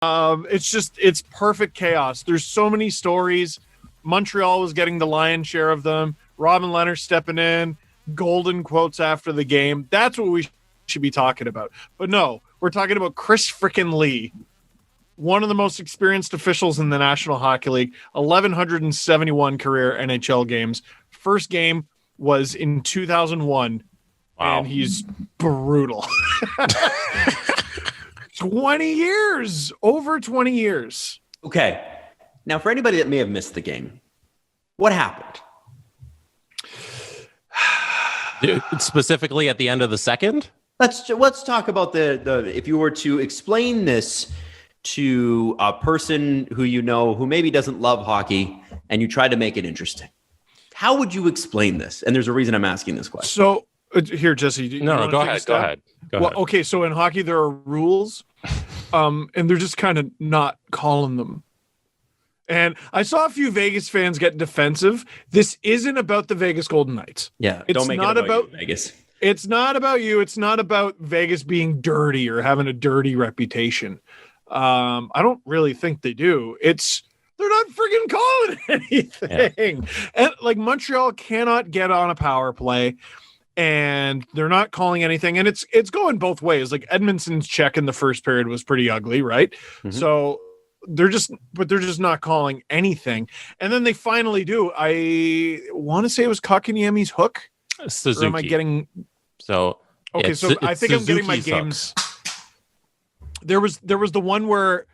It's perfect chaos. There's so many stories. Montreal was getting the lion's share of them. Robin Leonard stepping in, golden quotes after the game. That's what we should be talking about. But no, we're talking about Chris frickin' Lee, one of the most experienced officials in the National Hockey League, 1,171 career NHL games. First game was in 2001, and he's brutal. 20 years, over 20 years. Okay. Now, for anybody that may have missed the game, what happened? Specifically at the end of the second? Let's talk about the if you were to explain this to a person who you know who maybe doesn't love hockey and you try to make it interesting. How would you explain this? And there's a reason I'm asking this question. So here, Jesse. No, go ahead. Okay, so in hockey there are rules, and they're just kind of not calling them. And I saw a few Vegas fans get defensive. This isn't about the Vegas Golden Knights. Yeah, it's don't make not it about Vegas. It's not about you. It's not about Vegas being dirty or having a dirty reputation. I don't really think they do. They're not friggin' calling anything. Yeah. And like Montreal cannot get on a power play, and they're not calling anything. And it's going both ways. Like Edmondson's check in the first period was pretty ugly, right? Mm-hmm. So they're just not calling anything. And then they finally do. I want to say it was Kotkaniemi's hook. Suzuki. Or am I getting? So okay, so I think I'm getting my games. There was the one where,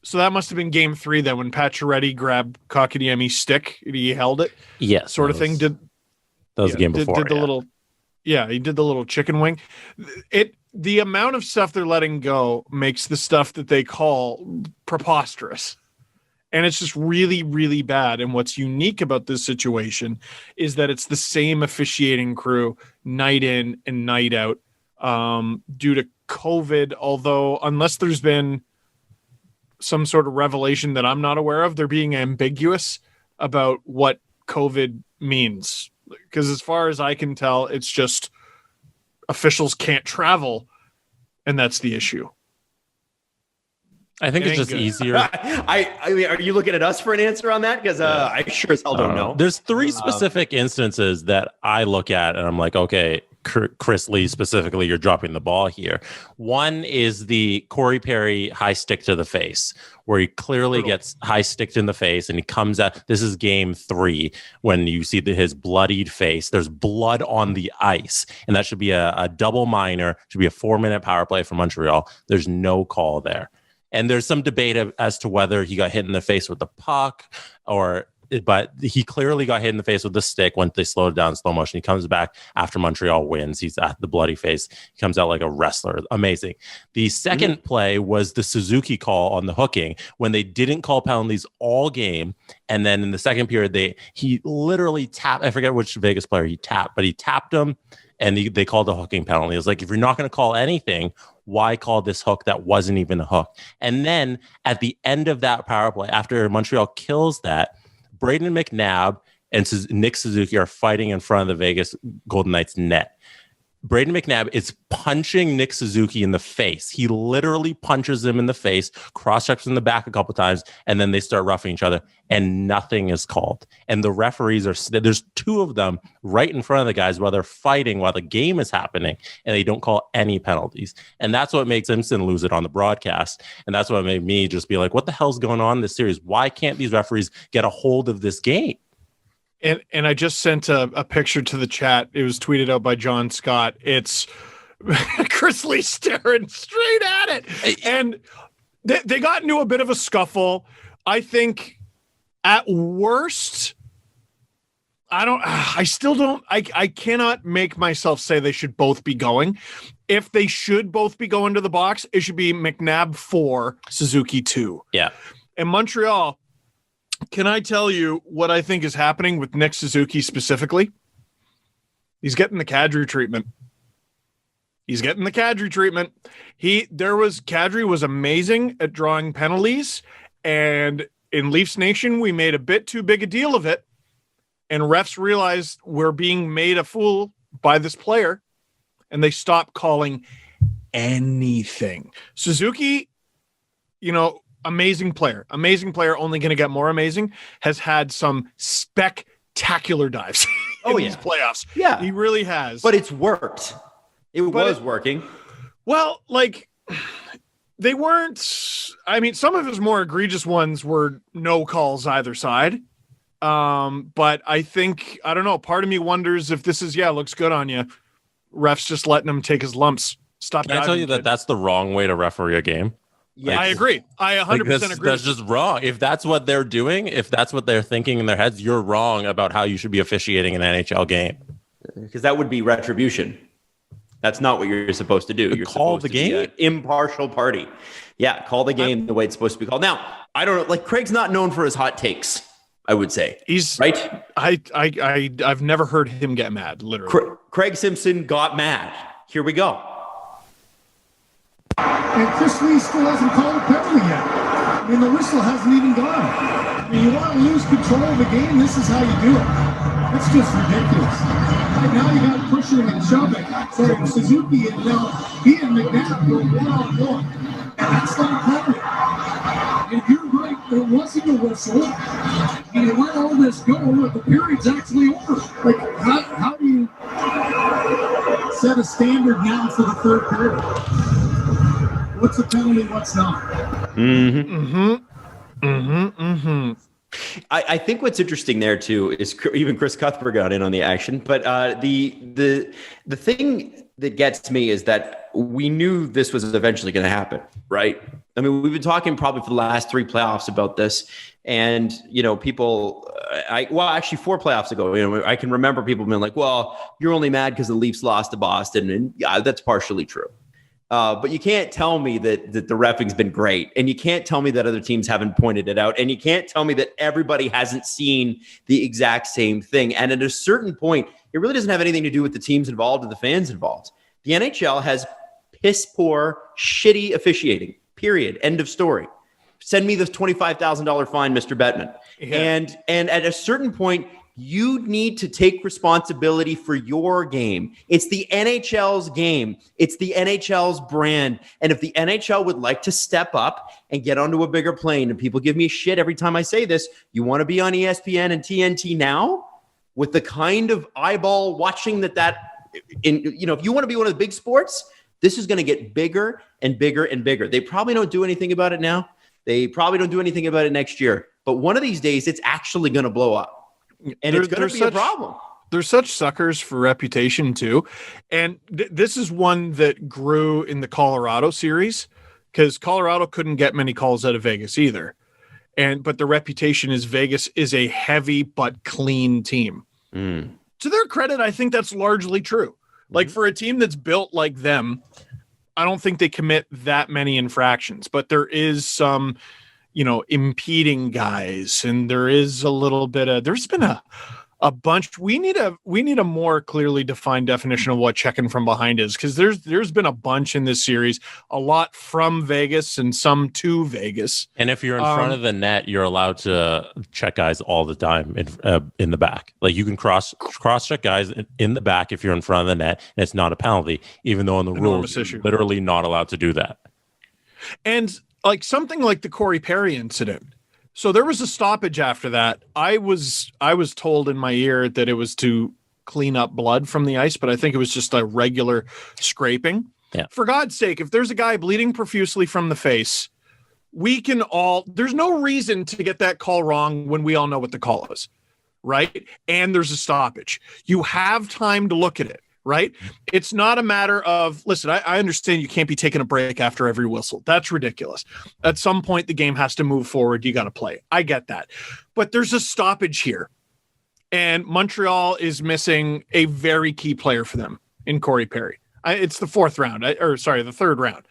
so that must have been game 3 then when Pacioretty grabbed Kotkaniemi's stick and he held it. Yeah, sort of thing. That was the game before. Did the little, he did the little chicken wing. The amount of stuff they're letting go makes the stuff that they call preposterous. And it's just really, really bad. And what's unique about this situation is that it's the same officiating crew night in and night out due to COVID. Although, unless there's been some sort of revelation that I'm not aware of, they're being ambiguous about what COVID means. Because as far as I can tell, it's just officials can't travel, and that's the issue. I think it's just easier. I mean, are you looking at us for an answer on that? Because I sure as hell don't know. There's 3 specific instances that I look at, and I'm like, okay, Chris Lee specifically, you're dropping the ball here. One is the Corey Perry high stick to the face, where he clearly gets high sticked in the face, and he comes out. This is game 3 when you see his bloodied face. There's blood on the ice, and that should be a double minor. Should be a 4-minute power play for Montreal. There's no call there. And there's some debate as to whether he got hit in the face with the puck but he clearly got hit in the face with the stick when they slowed it down in slow motion. He comes back after Montreal wins. He's at the bloody face. He comes out like a wrestler. Amazing. The second play was the Suzuki call on the hooking when they didn't call penalties all game. And then in the second period, he literally tapped. I forget which Vegas player he tapped, but he tapped him. And they called a hooking penalty. It was like, if you're not going to call anything, why call this hook that wasn't even a hook? And then at the end of that power play, after Montreal kills that, Braden McNabb and Nick Suzuki are fighting in front of the Vegas Golden Knights net. Braden McNabb is punching Nick Suzuki in the face. He literally punches him in the face, cross-checks in the back a couple times, and then they start roughing each other, and nothing is called. And the referees there's 2 of them right in front of the guys while they're fighting, while the game is happening, and they don't call any penalties. And that's what makes Simpson lose it on the broadcast. And that's what made me just be like, what the hell's going on in this series? Why can't these referees get a hold of this game? And I just sent a picture to the chat. It was tweeted out by John Scott. It's Chris Lee staring straight at it. And they got into a bit of a scuffle. I think at worst, I cannot make myself say they should both be going. If they should both be going to the box, it should be McNabb 4, Suzuki 2. Yeah. And Montreal, can I tell you what I think is happening with Nick Suzuki specifically? He's getting the Kadri treatment. Kadri was amazing at drawing penalties, and in Leafs Nation, we made a bit too big a deal of it, and refs realized we're being made a fool by this player, and they stopped calling anything. Suzuki amazing player, only going to get more amazing, has had some spectacular dives in these playoffs. Yeah. He really has. But it's worked. It was working. Well, like, they weren't. I mean, some of his more egregious ones were no calls either side. But I think, I don't know, part of me wonders if this is, looks good on you. Ref's just letting him take his lumps. Stop. Can I tell you that that's the wrong way to referee a game? Yeah, I agree. I 100% agree. That's just wrong. If that's what they're doing, if that's what they're thinking in their heads, you're wrong about how you should be officiating an NHL game. Because that would be retribution. That's not what you're supposed to do. You're call supposed the to game? be an impartial party. Yeah, call the game the way it's supposed to be called. Now, I don't know. Like, Craig's not known for his hot takes, I would say. He's right. I've never heard him get mad. Literally, Craig Simpson got mad. Here we go. And Chris Lee still hasn't called a penalty yet. I mean, the whistle hasn't even gone. I mean, you want to lose control of the game, this is how you do it. That's just ridiculous. Right now you got pushing and shoving. So Suzuki and he and McNabb were one-on-one. And that's not a penalty. And you're right, there wasn't a whistle. And you let all this go, and the period's actually over. Like, how do you set a standard now for the third period? What's a penalty, what's not? I think what's interesting there too is even Chris Cuthbert got in on the action. But the thing that gets me is that we knew this was eventually going to happen, right? I mean, we've been talking probably for the last 3 playoffs about this, and people. Actually 4 playoffs ago, I can remember people being like, "Well, you're only mad because the Leafs lost to Boston," and yeah, that's partially true. But you can't tell me that the reffing's been great. And you can't tell me that other teams haven't pointed it out. And you can't tell me that everybody hasn't seen the exact same thing. And at a certain point, it really doesn't have anything to do with the teams involved or the fans involved. The NHL has piss poor, shitty officiating, period. End of story. Send me the $25,000 fine, Mr. Bettman. Yeah. And at a certain point, you need to take responsibility for your game. It's the NHL's game. It's the NHL's brand. And if the NHL would like to step up and get onto a bigger plane, and people give me shit every time I say this, you want to be on ESPN and TNT now with the kind of eyeball watching if you want to be one of the big sports, this is going to get bigger and bigger and bigger. They probably don't do anything about it now. They probably don't do anything about it next year. But one of these days, it's actually going to blow up. And it's going to be a problem. They're such suckers for reputation, too. And this is one that grew in the Colorado series because Colorado couldn't get many calls out of Vegas either. But the reputation is Vegas is a heavy but clean team. To their credit, I think that's largely true. Like, for a team that's built like them, I don't think they commit that many infractions. But there is some impeding guys, and there is a little bit of, there's been a bunch. We need a more clearly defined definition of what checking from behind is, because there's been a bunch in this series, a lot from Vegas and some to Vegas. And if you're in front of the net, you're allowed to check guys all the time in the back. Like, you can cross check guys in the back if you're in front of the net, and it's not a penalty, even though in the rules you're literally not allowed to do that. And like something like the Corey Perry incident. So there was a stoppage after that. I was told in my ear that it was to clean up blood from the ice, but I think it was just a regular scraping. Yeah. For God's sake, if there's a guy bleeding profusely from the face, there's no reason to get that call wrong when we all know what the call is, right? And there's a stoppage. You have time to look at it. Right? It's not a matter of, listen, I understand you can't be taking a break after every whistle. That's ridiculous. At some point, the game has to move forward. You got to play. I get that. But there's a stoppage here. And Montreal is missing a very key player for them in Corey Perry. It's the the third round.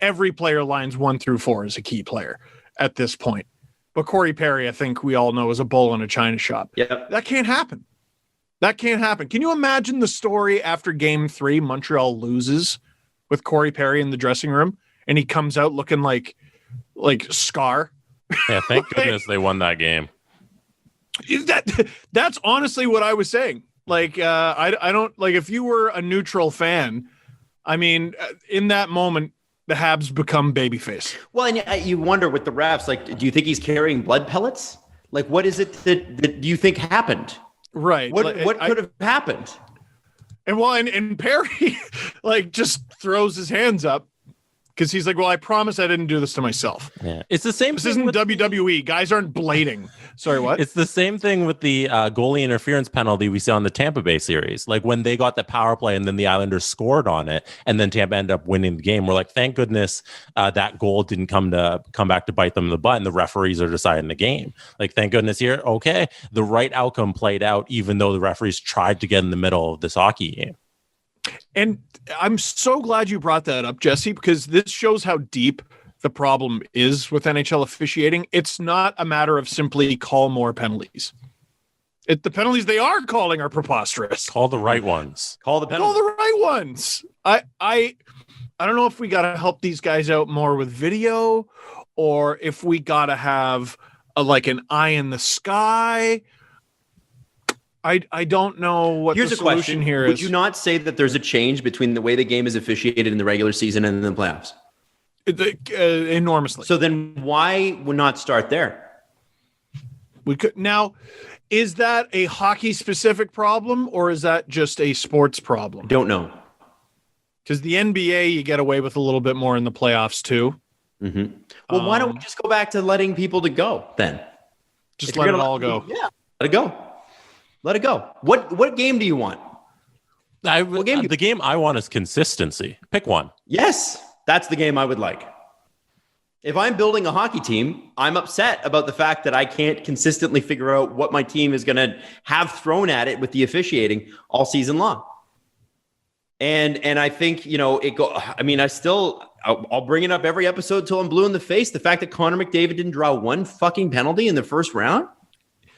Every player lines 1 through 4 is a key player at this point. But Corey Perry, I think we all know, is a bull in a china shop. Yep. That can't happen. That can't happen. Can you imagine the story after Game 3, Montreal loses with Corey Perry in the dressing room, and he comes out looking like Scar? Yeah, thank goodness they won that game. That's honestly what I was saying. Like, I don't, like, if you were a neutral fan, I mean, in that moment, the Habs become babyface. Well, and you wonder with the refs, like, do you think he's carrying blood pellets? Like, what is it that do you think happened? Right. What could have happened? And Perry like just throws his hands up because he's like, well, I promise I didn't do this to myself. Yeah. It's the same. This isn't WWE. Guys aren't blading. Sorry, what? It's the same thing with the goalie interference penalty we saw in the Tampa Bay series. Like when they got the power play and then the Islanders scored on it and then Tampa ended up winning the game. We're like, thank goodness that goal didn't come back to bite them in the butt and the referees are deciding the game. Like, thank goodness here. Okay. The right outcome played out even though the referees tried to get in the middle of this hockey game. And I'm so glad you brought that up, Jesse, because this shows how deep the problem is with NHL officiating. It's not a matter of simply call more penalties. The penalties they are calling are preposterous. Call the right ones. Call the right ones. I don't know if we got to help these guys out more with video, or if we got to have like an eye in the sky. I don't know what Here's the a solution question. here is. Would you not say that there's a change between the way the game is officiated in the regular season and in the playoffs? Enormously. So then why would not start there? We could now. Is that a hockey specific problem or is that just a sports problem? Don't know. Because the NBA, you get away with a little bit more in the playoffs too. Mm-hmm. Well, why don't we just go back to letting people to go then? Just let it all go. Yeah, let it go. Let it go. What game do you want? The game I want is consistency. Pick one. Yes, that's the game I would like. If I'm building a hockey team, I'm upset about the fact that I can't consistently figure out what my team is going to have thrown at it with the officiating all season long. And I think, I'll bring it up every episode till I'm blue in the face. The fact that Connor McDavid didn't draw one fucking penalty in the first round.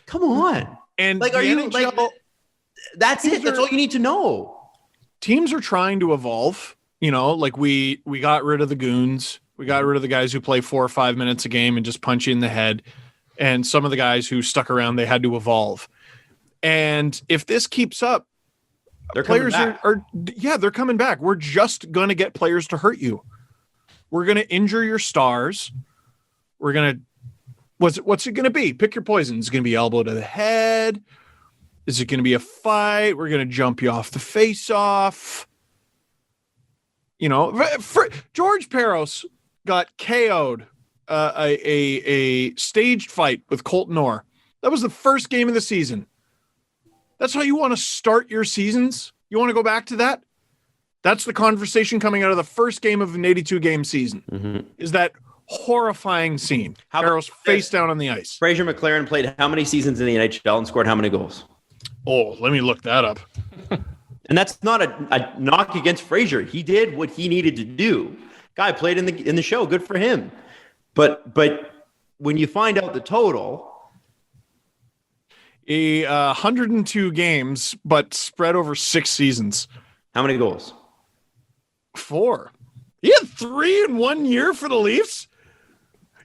Come on. And like, are you like, that's it. That's all you need to know. Teams are trying to evolve, like we got rid of the goons. We got rid of the guys who play 4 or 5 minutes a game and just punch you in the head. And some of the guys who stuck around, they had to evolve. And if this keeps up, players they're coming back. We're just going to get players to hurt you. We're going to injure your stars. We're going to, what's it going to be? Pick your poison. Is it going to be elbow to the head? Is it going to be a fight? We're going to jump you off the face-off. George Peros got KO'd a staged fight with Colton Orr. That was the first game of the season. That's how you want to start your seasons? You want to go back to that? That's the conversation coming out of the first game of an 82-game season. Mm-hmm. Is that horrifying scene. Peros face down on the ice. Fraser McLaren played how many seasons in the NHL and scored how many goals? Oh, let me look that up. And that's not a knock against Fraser. He did what he needed to do. Guy played in the show. Good for him. But when you find out the total, 102 games, but spread over 6 seasons. How many goals? 4. He had 3 in 1 year for the Leafs.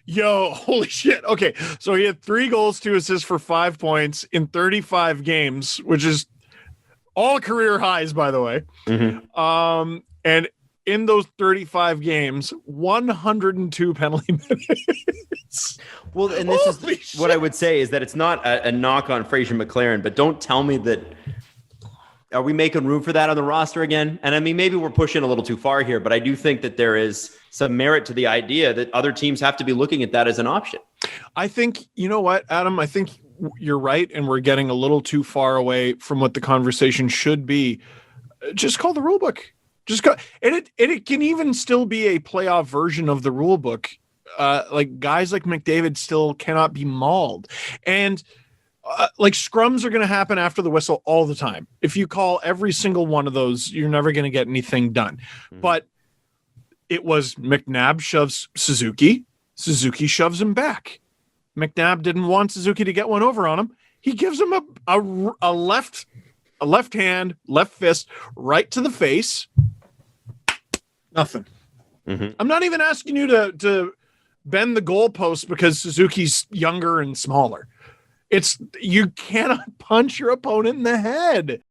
Yo, holy shit. Okay, so he had 3 goals, 2 assists for 5 points in 35 games, which is all career highs, by the way. Mm-hmm. And in those 35 games, 102 penalty minutes. Well, and this is what I would say is that it's not a knock on Fraser McLaren, but don't tell me that. Are we making room for that on the roster again? And I mean, maybe we're pushing a little too far here, but I do think that there is some merit to the idea that other teams have to be looking at that as an option. I think, you know what, Adam, I think you're right. And we're getting a little too far away from what the conversation should be. Just call the rule book. Just go. And it can even still be a playoff version of the rule book. Like guys like McDavid still cannot be mauled. And like scrums are going to happen after the whistle all the time. If you call every single one of those, you're never going to get anything done. Mm-hmm. But it was McNabb shoves Suzuki. Suzuki shoves him back. McNabb didn't want Suzuki to get one over on him. He gives him a left hand, left fist right to the face. Nothing. Mm-hmm. I'm not even asking you to bend the goalpost because Suzuki's younger and smaller. You cannot punch your opponent in the head.